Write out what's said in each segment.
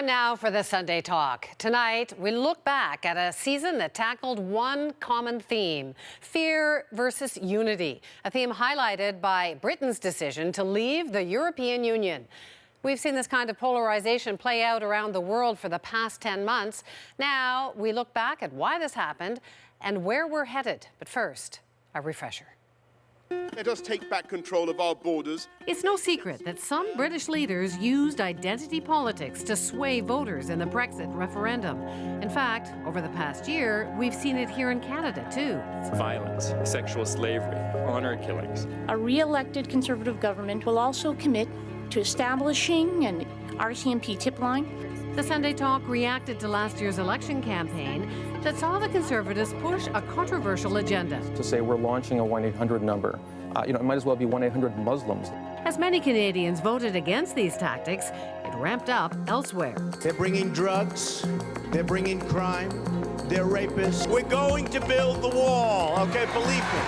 Time now for the Sunday Talk. Tonight, we look back at a season that tackled one common theme: fear versus unity, a theme highlighted by Britain's decision to leave the European Union. We've seen this kind of polarization play out around the world for the past 10 months. Now, we look back at why this happened and where we're headed. But first, a refresher. Let us take back control of our borders. It's no secret that some British leaders used identity politics to sway voters in the Brexit referendum. In fact, over the past year, we've seen it here in Canada, too. Violence, sexual slavery, honor killings. A re-elected Conservative government will also commit to establishing an RCMP tip line. The Sunday Talk reacted to last year's election campaign that saw the Conservatives push a controversial agenda. To say we're launching a 1-800 number, it might as well be 1-800-Muslims. As many Canadians voted against these tactics, it ramped up elsewhere. They're bringing drugs, they're bringing crime, they're rapists. We're going to build the wall, okay, believe me.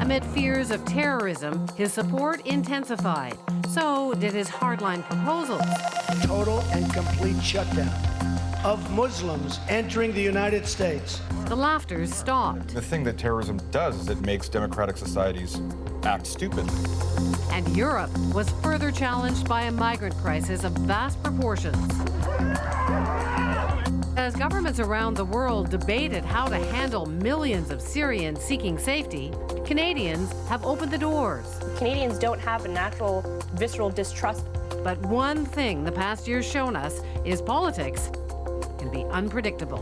Amid fears of terrorism, his support intensified. So did his hardline proposals. Total and complete shutdown of Muslims entering the United States. The laughter stopped. The thing that terrorism does is it makes democratic societies act stupidly. And Europe was further challenged by a migrant crisis of vast proportions. As governments around the world debated how to handle millions of Syrians seeking safety, Canadians have opened the doors. Canadians don't have a natural, visceral distrust. But one thing the past year's shown us is politics can be unpredictable.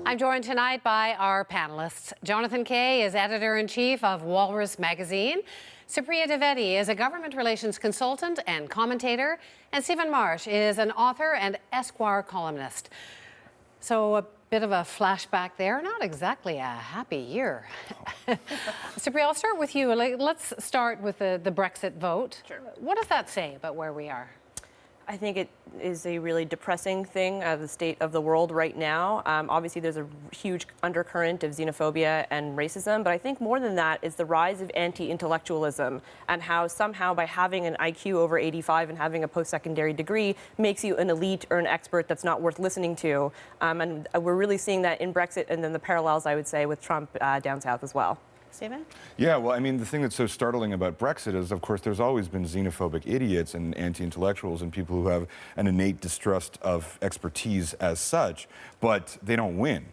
I'm joined tonight by our panelists. Jonathan Kay is editor-in-chief of Walrus Magazine. Supriya Dwivedi is a government relations consultant and commentator. And Stephen Marsh is an author and Esquire columnist. So a bit of a flashback there. Not exactly a happy year. Supriya, I'll start with you. Let's start with the Brexit vote. Sure. What does that say about where we are? I think it is a really depressing thing of the state of the world right now. Obviously, there's a huge undercurrent of xenophobia and racism, but I think more than that is the rise of anti-intellectualism and how somehow by having an IQ over 85 and having a post-secondary degree makes you an elite or an expert that's not worth listening to. And we're really seeing that in Brexit and then the parallels, I would say, with Trump down south as well. Stephen? Yeah, well, I mean, the thing that's so startling about Brexit is, of course, there's always been xenophobic idiots and anti-intellectuals and people who have an innate distrust of expertise as such, but they don't win.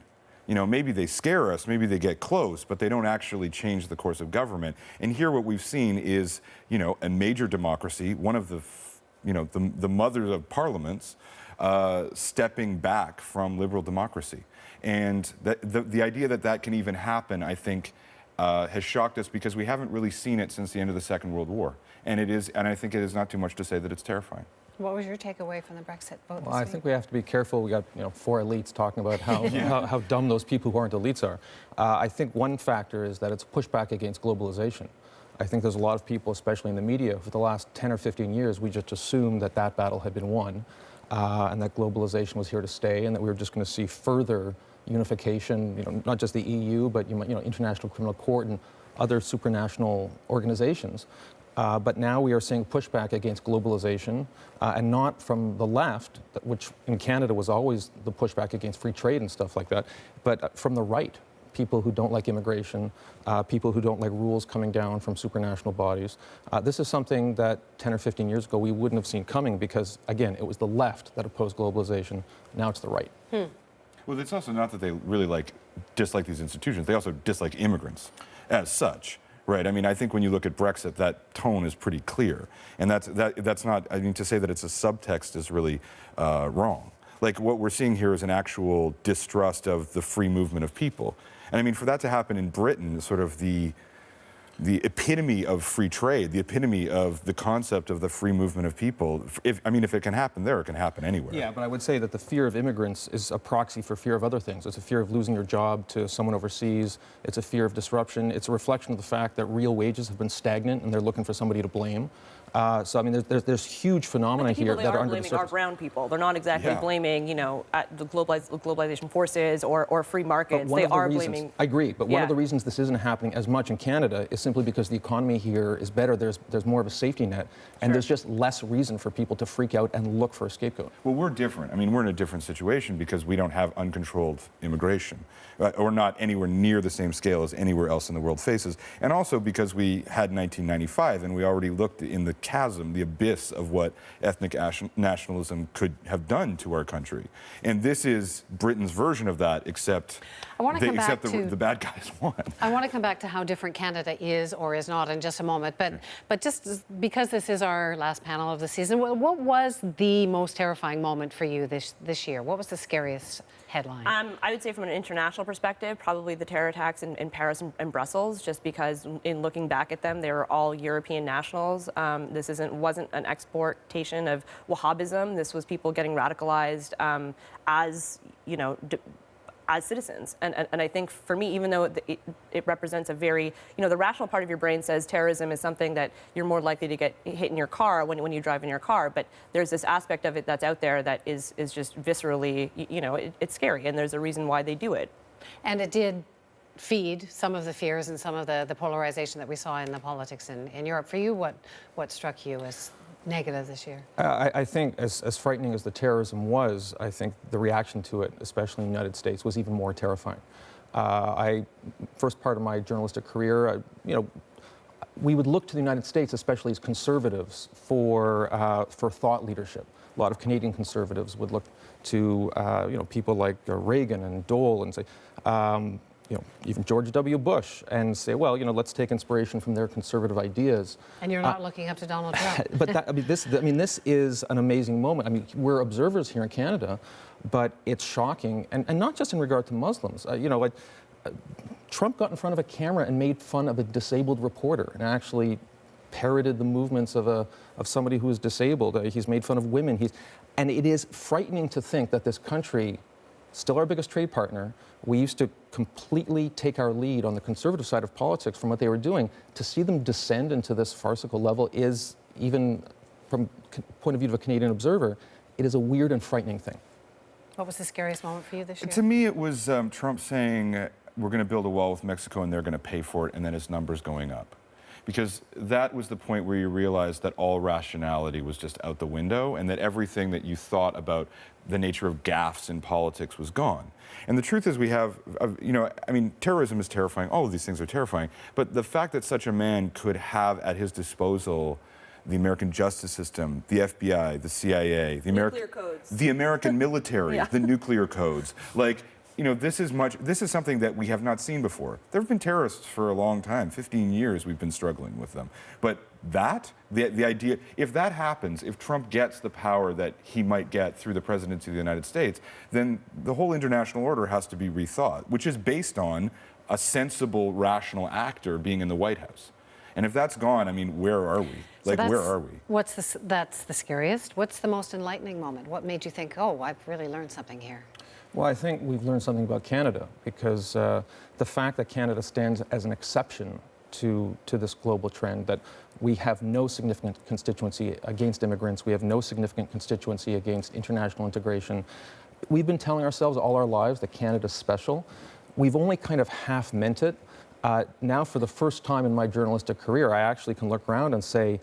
You know, maybe they scare us, maybe they get close, but they don't actually change the course of government. And here what we've seen is, a major democracy, one of the, the mothers of parliaments, stepping back from liberal democracy. And the idea that that can even happen, I think, has shocked us because we haven't really seen it since the end of the Second World War. And I think it is not too much to say that it's terrifying. What was your takeaway from the Brexit vote? Well, I think we have to be careful. We got four elites talking about how dumb those people who aren't elites are. I think one factor is that it's pushback against globalization. I think there's a lot of people, especially in the media, for the last 10 or 15 years, we just assumed that that battle had been won and that globalization was here to stay and that we were just going to see further unification, not just the EU, but International Criminal Court and other supranational organizations. But now we are seeing pushback against globalization, and not from the left, which in Canada was always the pushback against free trade and stuff like that, but from the right. People who don't like immigration, people who don't like rules coming down from supranational bodies. This is something that 10 or 15 years ago we wouldn't have seen coming because, again, it was the left that opposed globalization. Now it's the right. Well, it's also not that they really dislike these institutions. They also dislike immigrants as such, right? I mean, I think when you look at Brexit, that tone is pretty clear. And that's not, I mean, to say that it's a subtext is really wrong. Like, what we're seeing here is an actual distrust of the free movement of people. And I mean, for that to happen in Britain, sort of the epitome of free trade, the epitome of the concept of the free movement of people. If it can happen there, it can happen anywhere. Yeah, but I would say that the fear of immigrants is a proxy for fear of other things. It's a fear of losing your job to someone overseas. It's a fear of disruption. It's a reflection of the fact that real wages have been stagnant and they're looking for somebody to blame. So I mean, there's huge phenomena here that are under the surface. People they are blaming are brown people. They're not exactly blaming, you know, the globalization forces or free markets. They are blaming. I agree, but one of the reasons this isn't happening as much in Canada is simply because the economy here is better. There's more of a safety net, and there's just less reason for people to freak out and look for a scapegoat. Well, we're different. I mean, we're in a different situation because we don't have uncontrolled immigration, or not anywhere near the same scale as anywhere else in the world faces, and also because we had 1995 and we already looked in the chasm, the abyss of what ethnic nationalism could have done to our country. And this is Britain's version of that, except the bad guys won. I want to come back to how different Canada is or is not in just a moment, but just because this is our last panel of the season, what was the most terrifying moment for you this year? What was the scariest headline? I would say from an international perspective, probably the terror attacks in Paris and Brussels, just because in looking back at them, they were all European nationals. This wasn't an exportation of Wahhabism. This was people getting radicalized as, you know, as citizens. And I think for me, even though it represents a very, you know, the rational part of your brain says terrorism is something that you're more likely to get hit in your car when you drive in your car, but there's this aspect of it that's out there that is just viscerally, you know, it's scary, and there's a reason why they do it. And it did feed some of the fears and some of the polarization that we saw in the politics in Europe. For you, what struck you as negative this year? I think as frightening as the terrorism was, I think the reaction to it, especially in the United States, was even more terrifying. First part of my journalistic career, you know, we would look to the United States, especially as conservatives, for thought leadership. A lot of Canadian conservatives would look to you know, people like Reagan and Dole and say, you know, even George W. Bush, and say, well, you know, let's take inspiration from their conservative ideas. And you're not looking up to Donald Trump. But this is an amazing moment. I mean, we're observers here in Canada, but it's shocking, and not just in regard to Muslims. You know, like Trump got in front of a camera and made fun of a disabled reporter, and actually parroted the movements of somebody who is disabled. He's made fun of women. And it is frightening to think that this country, still our biggest trade partner, we used to completely take our lead on the conservative side of politics from what they were doing. To see them descend into this farcical level is, even from the point of view of a Canadian observer, it is a weird and frightening thing. What was the scariest moment for you this year? To me, it was Trump saying, we're going to build a wall with Mexico and they're going to pay for it, and then his numbers going up. Because that was the point where you realized that all rationality was just out the window, and that everything that you thought about the nature of gaffes in politics was gone. And the truth is, we have, you know, I mean, terrorism is terrifying. All of these things are terrifying. But the fact that such a man could have at his disposal the American justice system, the FBI, the CIA, the American military, the nuclear codes, like, you know, this is something that we have not seen before. There have been terrorists for a long time, 15 years we've been struggling with them. But the idea, if that happens, if Trump gets the power that he might get through the presidency of the United States, then the whole international order has to be rethought, which is based on a sensible, rational actor being in the White House. And if that's gone, I mean, where are we? Like, where are we? That's the scariest. What's the most enlightening moment? What made you think, oh, I've really learned something here? Well, I think we've learned something about Canada, because the fact that Canada stands as an exception to this global trend, that we have no significant constituency against immigrants, we have no significant constituency against international integration. We've been telling ourselves all our lives that Canada's special. We've only kind of half meant it. Now, for the first time in my journalistic career, I actually can look around and say,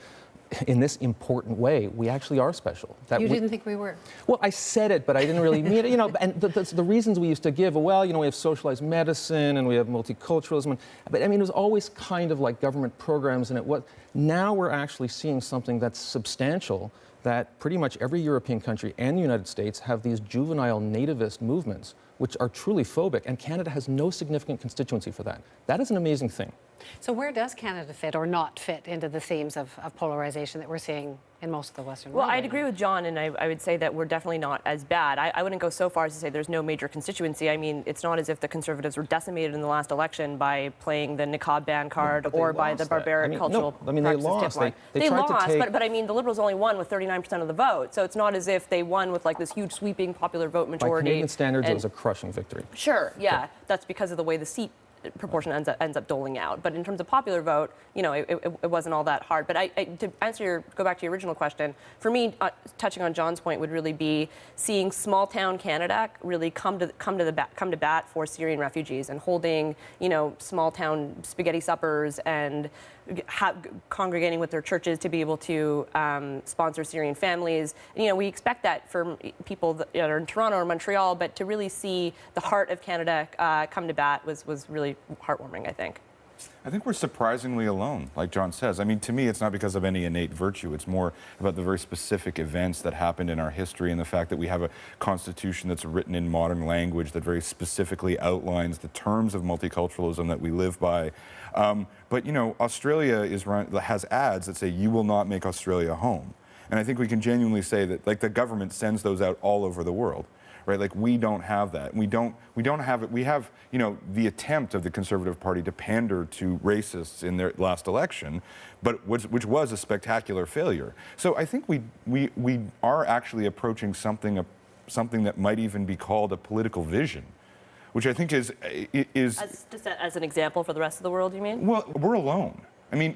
in this important way, we actually are special. You didn't think we were? Well, I said it, but I didn't really mean it. You know, and the reasons we used to give, well, you know, we have socialized medicine and we have multiculturalism. But I mean, it was always kind of like government programs, and now we're actually seeing something that's substantial, that pretty much every European country and the United States have these juvenile nativist movements, which are truly phobic, and Canada has no significant constituency for that. That is an amazing thing. So where does Canada fit or not fit into the themes of polarization that we're seeing in most of the Western world? Well, I'd agree with John, and I would say that we're definitely not as bad. I wouldn't go so far as to say there's no major constituency. I mean, it's not as if the Conservatives were decimated in the last election by playing the niqab ban card or by the barbaric cultural practices. I mean, they lost. They lost, but I mean, the Liberals only won with 39% of the vote. So it's not as if they won with like this huge sweeping popular vote majority. By Canadian standards, it was a crushing victory. Sure, yeah. That's because of the way the seat proportion ends up doling out. But in terms of popular vote, it wasn't all that hard. But to go back to your original question, for me, touching on John's point would really be seeing small town Canada really come to bat for Syrian refugees and holding, small town spaghetti suppers and congregating with their churches to be able to sponsor Syrian families. And, we expect that from people that are in Toronto or Montreal, but to really see the heart of Canada come to bat was really heartwarming, I think. I think we're surprisingly alone, like John says. I mean, to me, it's not because of any innate virtue. It's more about the very specific events that happened in our history and the fact that we have a constitution that's written in modern language that very specifically outlines the terms of multiculturalism that we live by. But, Australia has ads that say, "You will not make Australia home." And I think we can genuinely say that, like, the government sends those out all over the world. Right, like we don't have that. We don't have it. We have, the attempt of the Conservative Party to pander to racists in their last election, but which was a spectacular failure. So I think we are actually approaching something that might even be called a political vision, which I think is as an example for the rest of the world. You mean? Well, we're alone. I mean,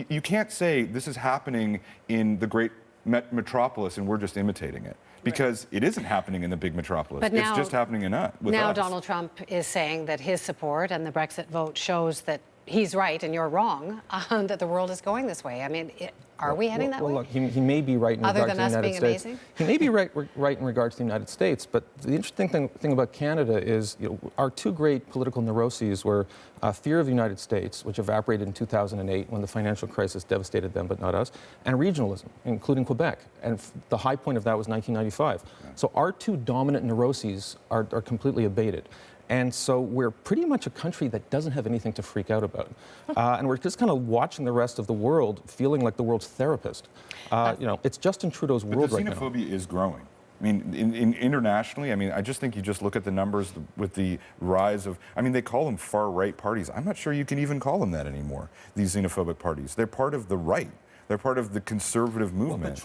you can't say this is happening in the great metropolis and we're just imitating it. Because it isn't happening in the big metropolis. But now, it's just happening with us. Now Donald Trump is saying that his support and the Brexit vote shows that he's right and you're wrong, that the world is going this way. I mean, are we heading that way? Look, he may be right in regards to the United States. Other than us being amazing? He may be right in regards to the United States, but the interesting thing about Canada is our two great political neuroses were fear of the United States, which evaporated in 2008 when the financial crisis devastated them, but not us, and regionalism, including Quebec. And the high point of that was 1995. Yeah. So our two dominant neuroses are completely abated. And so we're pretty much a country that doesn't have anything to freak out about. And we're just kind of watching the rest of the world, feeling like the world's therapist. It's Justin Trudeau's world right now. But the xenophobia is growing. I mean, internationally, I just think you just look at the numbers with the rise of, they call them far-right parties. I'm not sure you can even call them that anymore, these xenophobic parties. They're part of the right. They're part of the conservative movement. Well, but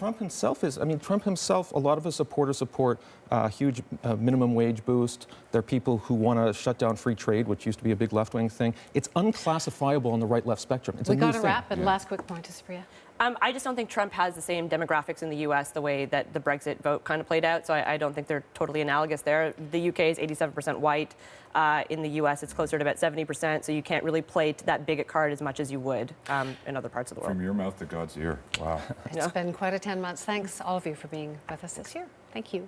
Trump himself, a lot of his supporters support a huge minimum wage boost. There are people who want to shut down free trade, which used to be a big left-wing thing. It's unclassifiable on the right-left spectrum. It's we got to wrap, but last quick point to Supriya. I just don't think Trump has the same demographics in the U.S. the way that the Brexit vote kind of played out, so I don't think they're totally analogous there. The U.K. is 87% white. In the U.S., it's closer to about 70%, so you can't really play that big a card as much as you would in other parts of the world. From your mouth to God's ear. Wow. It's been quite a 10 months. Thanks, all of you, for being with us this year. Thank you.